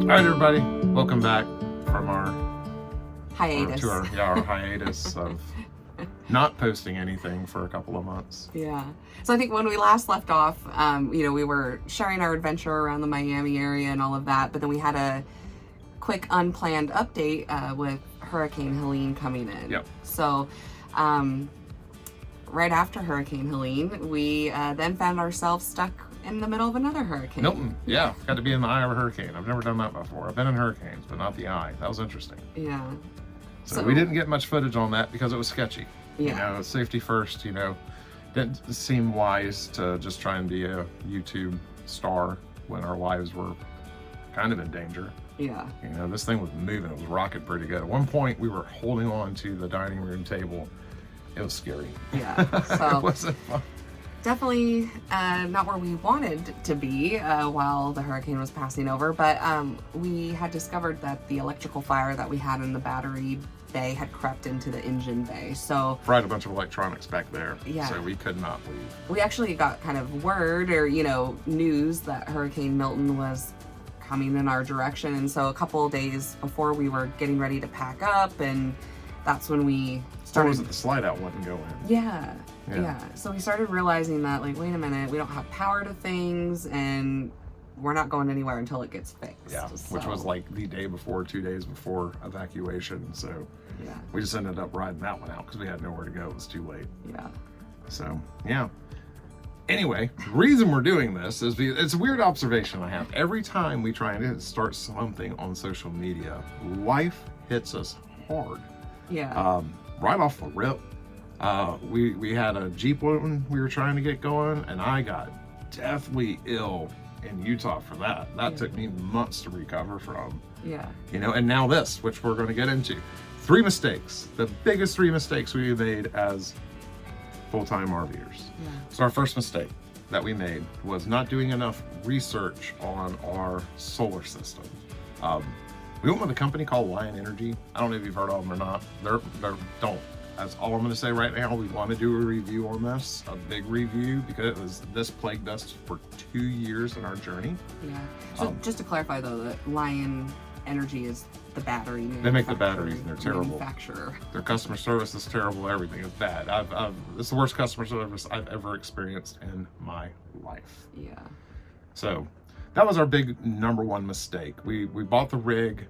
All right, everybody, welcome back from our hiatus. Our hiatus of not posting anything for a couple of months. Yeah. So I think when we last left off, we were sharing our adventure around the Miami area and all of that, but then we had a quick unplanned update with Hurricane Helene coming in. Yep. So right after Hurricane Helene, we then found ourselves stuck in the middle of another hurricane. Milton, yeah, got to be in the eye of a hurricane. I've never done that before. I've been in hurricanes, but not the eye. That was interesting. Yeah. So we didn't get much footage on that because it was sketchy. Yeah. Safety first, didn't seem wise to just try and be a YouTube star when our lives were kind of in danger. Yeah. This thing was moving. It was rocking pretty good. At one point, we were holding on to the dining room table. It was scary. Yeah. So it wasn't fun. Definitely not where we wanted to be while the hurricane was passing over, but we had discovered that the electrical fire that we had in the battery bay had crept into the engine bay. So fried a bunch of electronics back there. Yeah. So we could not leave. We actually got kind of word or, news that Hurricane Milton was coming in our direction. And so a couple of days before we were getting ready to pack up, and that's when we started. Or was it the slide out wouldn't go in? Yeah. So we started realizing that, wait a minute, we don't have power to things, and we're not going anywhere until it gets fixed. Yeah, so. Which was like the day before, 2 days before evacuation. So yeah, we just ended up riding that one out because we had nowhere to go. It was too late. Yeah. So, yeah. Anyway, the reason we're doing this is because it's a weird observation I have. Every time we try and start something on social media, life hits us hard. Yeah. Right off the rip. We had a Jeep loan we were trying to get going, and I got deathly ill in Utah for that. That took me months to recover from. Yeah. And now this, which we're going to get into. 3 mistakes. The biggest 3 mistakes we made as full-time RVers. Yeah. So our first mistake that we made was not doing enough research on our solar system. We went with a company called Lion Energy. I don't know if you've heard of them or not. Don't. That's all I'm going to say right now. We want to do a review on this, a big review, because this plagued us for 2 years in our journey. Yeah. So just to clarify, though, that Lion Energy is the battery. They make the batteries, and they're terrible. Manufacturer. Their customer service is terrible. Everything is bad. It's the worst customer service I've ever experienced in my life. Yeah. So that was our big number 1 mistake. We bought the rig.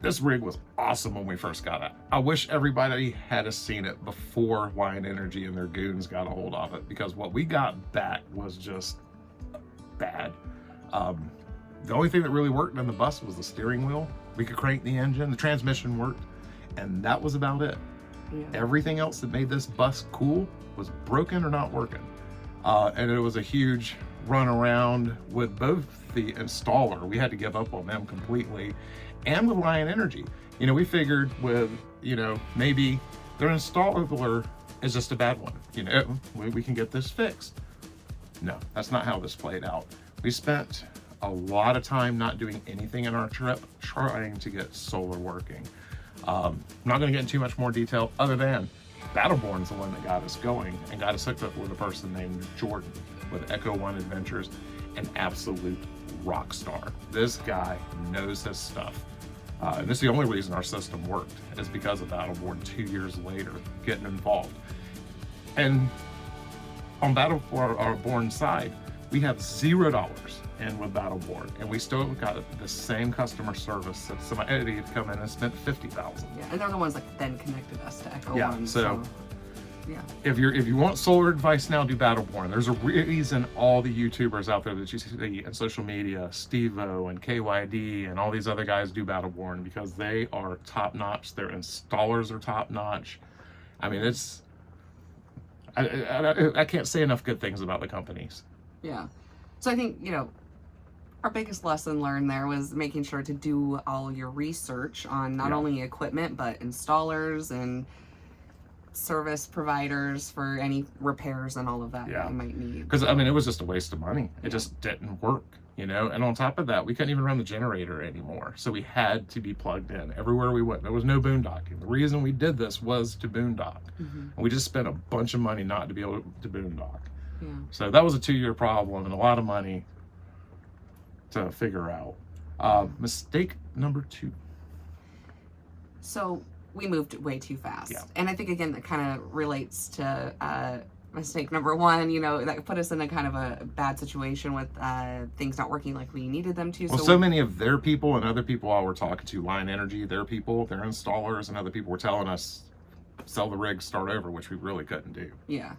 This rig was awesome when we first got it. I wish everybody had seen it before Lion Energy and their goons got a hold of it, because what we got back was just bad. The only thing that really worked in the bus was the steering wheel. We could crank the engine, the transmission worked, and that was about it. Yeah. Everything else that made this bus cool was broken or not working. And it was a huge run around with both the installer. We had to give up on them completely. And with Lion Energy, we figured with, maybe their installer is just a bad one. We can get this fixed. No, that's not how this played out. We spent a lot of time not doing anything in our trip trying to get solar working. I'm not going to get into too much more detail other than Battleborn's the one that got us going and got us hooked up with a person named Jordan with Echo One Adventures, an absolute rock star. This guy knows his stuff. And this is the only reason our system worked, is because of Battleborn 2 years later getting involved. And on Battleborn's side, we have $0 in with Battleborn, and we still got the same customer service that somebody had come in and spent $50,000. Yeah, and they're the ones that then connected us to Echo Yeah, One. so yeah. If you want solar advice now, do Battleborn. There's a reason all the YouTubers out there that you see on social media, Steve-O and KYD and all these other guys do Battleborn, because they are top notch. Their installers are top notch. I mean, I can't say enough good things about the companies. Yeah. So I think, our biggest lesson learned there was making sure to do all your research on not only equipment, but installers and service providers for any repairs and all of that that you might need. Because it was just a waste of money. It just didn't work, and on top of that, we couldn't even run the generator anymore, so we had to be plugged in everywhere we went. There was no boondocking. The reason we did this was to boondock. And we just spent a bunch of money not to be able to boondock. Yeah. So that was a 2-year problem and a lot of money. to figure out. Mistake number 2. So we moved way too fast. Yeah. And I think, again, that kind of relates to mistake number 1, you know, that put us in a kind of a bad situation with things not working like we needed them to. Well, so many of their people and other people I were talking to, Line Energy, their people, their installers, and other people were telling us, sell the rig, start over, which we really couldn't do. Yeah.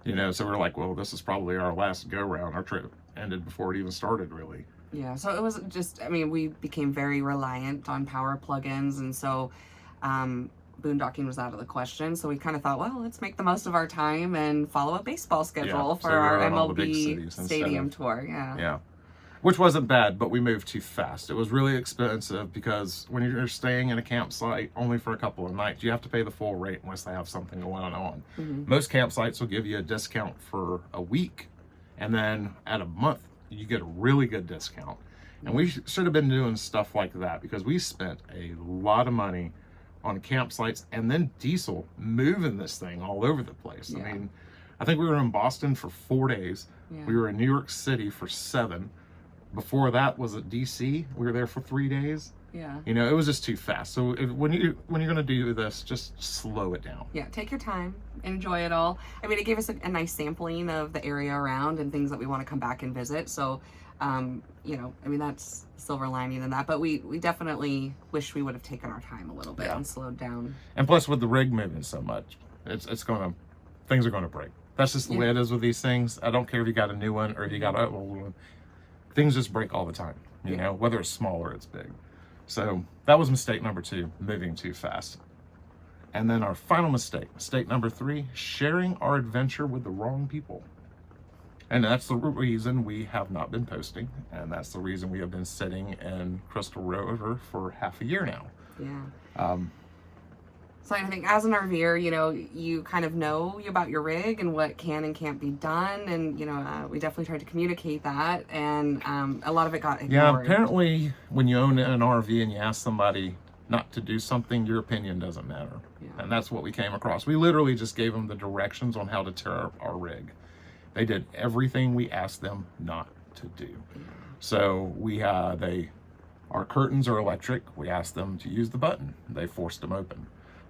You know, so we're like, well, this is probably our last go-round. Our trip ended before it even started, really. Yeah, so it was just, I mean, we became very reliant on power plugins, and so boondocking was out of the question. So we kind of thought, well, let's make the most of our time and follow a baseball schedule for so our we're on all the big MLB cities stadium tour. Yeah. Yeah. Which wasn't bad, but we moved too fast. It was really expensive because when you're staying in a campsite only for a couple of nights, you have to pay the full rate unless they have something going on. Mm-hmm. Most campsites will give you a discount for a week, and then at a month, you get a really good discount. And we should have been doing stuff like that because we spent a lot of money on campsites and then diesel moving this thing all over the place. Yeah. I mean, I think we were in Boston for 4 days. Yeah. We were in New York City for 7. Before that was at DC. We were there for 3 days. Yeah. You know, it was just too fast. So when you're going to do this, just slow it down. Yeah, take your time, enjoy it all. I mean, it gave us a nice sampling of the area around and things that we want to come back and visit. So, you know, I mean, that's silver lining in that. But we definitely wish we would have taken our time a little bit and slowed down. And plus, with the rig moving so much, things are going to break. That's just the way it is with these things. I don't care if you got a new one or if you got an old one. Things just break all the time, you know, whether it's small or it's big. So that was mistake number 2, moving too fast. And then our final mistake number 3, sharing our adventure with the wrong people. And that's the reason we have not been posting. And that's the reason we have been sitting in Crystal River for half a year now. Yeah. So I think as an RVer, you know, you kind of know about your rig and what can and can't be done. And, you know, we definitely tried to communicate that. And a lot of it got ignored. Yeah, apparently when you own an RV and you ask somebody not to do something, your opinion doesn't matter. Yeah. And that's what we came across. We literally just gave them the directions on how to tear our rig. They did everything we asked them not to do. Yeah. So our curtains are electric. We asked them to use the button. They forced them open.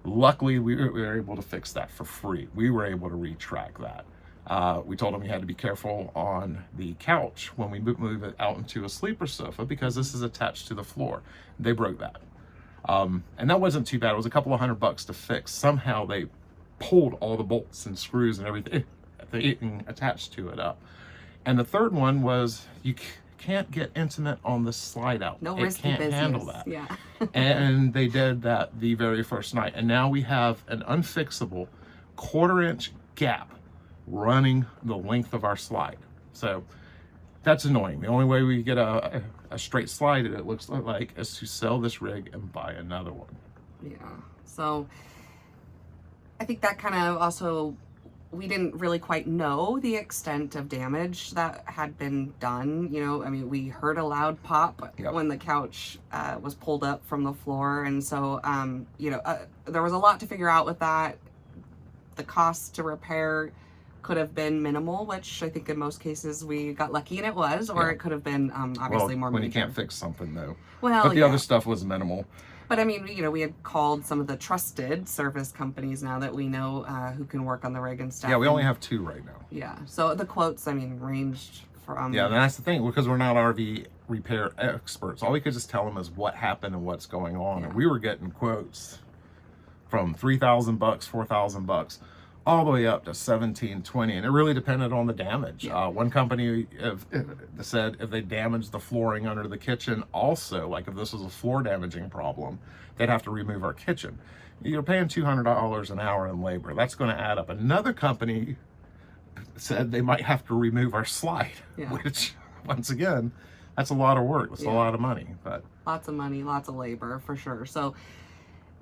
Luckily, we were able to fix that for free. We were able to retract that. We told them you had to be careful on the couch when we move it out into a sleeper sofa because this is attached to the floor. They broke that. And that wasn't too bad. It was a couple of $100 to fix. Somehow they pulled all the bolts and screws and everything attached to it up. And the third one was you can't get intimate on the slide out. No risky business. It can't handle that. Yeah. And they did that the very first night. And now we have an unfixable 1/4-inch gap running the length of our slide. So that's annoying. The only way we get a straight slide, it looks like, is to sell this rig and buy another one. Yeah. So I think that kind of also, we didn't really quite know the extent of damage that had been done. You know, I mean, we heard a loud pop when the couch was pulled up from the floor. And so, you know, there was a lot to figure out with that. The cost to repair could have been minimal, which I think in most cases we got lucky and it was, or it could have been obviously more when major. you can't fix something though. Well, but the other stuff was minimal. But I mean, you know, we had called some of the trusted service companies now that we know who can work on the rig and stuff. Yeah, we only have 2 right now. Yeah, so the quotes, I mean, ranged from... Yeah, and that's the thing, because we're not RV repair experts. All we could just tell them is what happened and what's going on. Yeah. And we were getting quotes from $3,000, $4,000, all the way up to $1,720, $20, and it really depended on the damage. Yeah. One company said if they damaged the flooring under the kitchen, also, like if this was a floor damaging problem, they'd have to remove our kitchen. You're paying $200 an hour in labor. That's going to add up. Another company said they might have to remove our slide, which, once again, that's a lot of work. That's a lot of money. But lots of money, lots of labor, for sure. So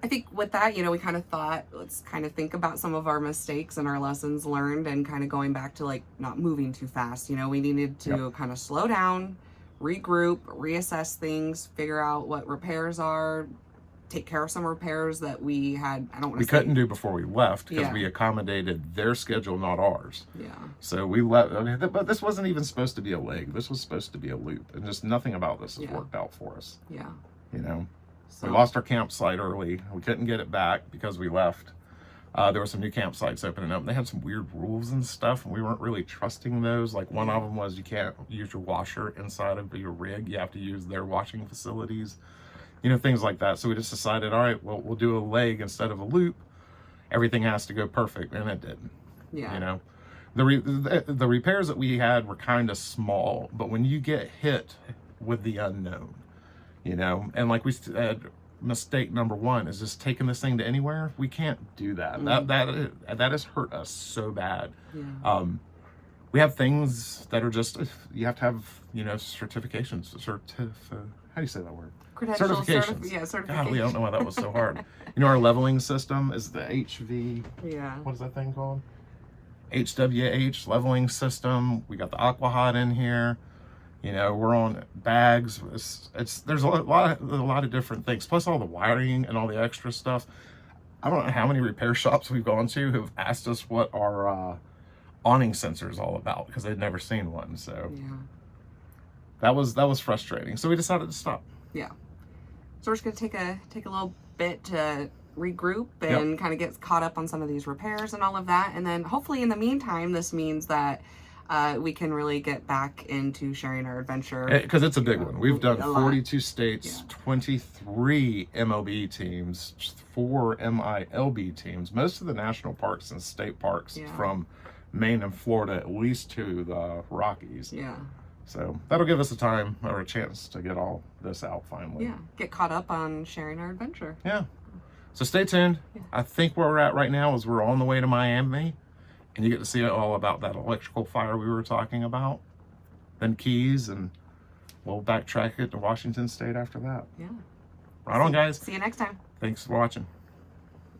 I think with that, you know, we kind of thought, let's kind of think about some of our mistakes and our lessons learned and kind of going back to like not moving too fast. You know, we needed to kind of slow down, regroup, reassess things, figure out what repairs are, take care of some repairs that we had. I don't want to. We couldn't do before we left because Yeah. we accommodated their schedule, not ours. Yeah. So we left. I mean, but this wasn't even supposed to be a leg. This was supposed to be a loop, and just nothing about this has Yeah. worked out for us. Yeah. You know, So, we lost our campsite early. We couldn't get it back because we left. There were some new campsites opening up. They had some weird rules and stuff, and we weren't really trusting those. Like one of them was you can't use your washer inside of your rig. You have to use their washing facilities. You know, things like that. So we just decided, all right, well, we'll do a leg instead of a loop. Everything has to go perfect, and it didn't. Yeah. You know, the repairs that we had were kind of small, but when you get hit with the unknown, you know, and like we said, mistake number one is just taking this thing to anywhere. We can't do that. That has hurt us so bad. Yeah. We have things that are just, you have to have, you know, certifications. How do you say that word? Credentials, Certifications. certifications. Golly, I don't know why that was so hard. You know, our leveling system is the HV. Yeah. What is that thing called? HWH leveling system. We got the Aquahot in here. You know, we're on bags. There's a lot of different things. Plus all the wiring and all the extra stuff. I don't know how many repair shops we've gone to who've asked us what our awning sensor is all about because they'd never seen one. So Yeah. that was frustrating. So we decided to stop. Yeah. So we're just gonna take a little bit to regroup and kind of get caught up on some of these repairs and all of that, and then hopefully in the meantime, this means that we can really get back into sharing our adventure Because it's a big one. We've done a lot. 42 states, Yeah. 23 MLB teams, 4 MILB teams, most of the national parks and state parks Yeah. from Maine and Florida, at least to the Rockies. Yeah. So that'll give us a time or a chance to get all this out finally. Yeah. Get caught up on sharing our adventure. Yeah. So stay tuned. Yeah. I think where we're at right now is we're on the way to Miami, and you get to see all about that electrical fire we were talking about, then Keys, and we'll backtrack it to Washington State after that. Yeah. Right on, guys. See you next time. Thanks for watching.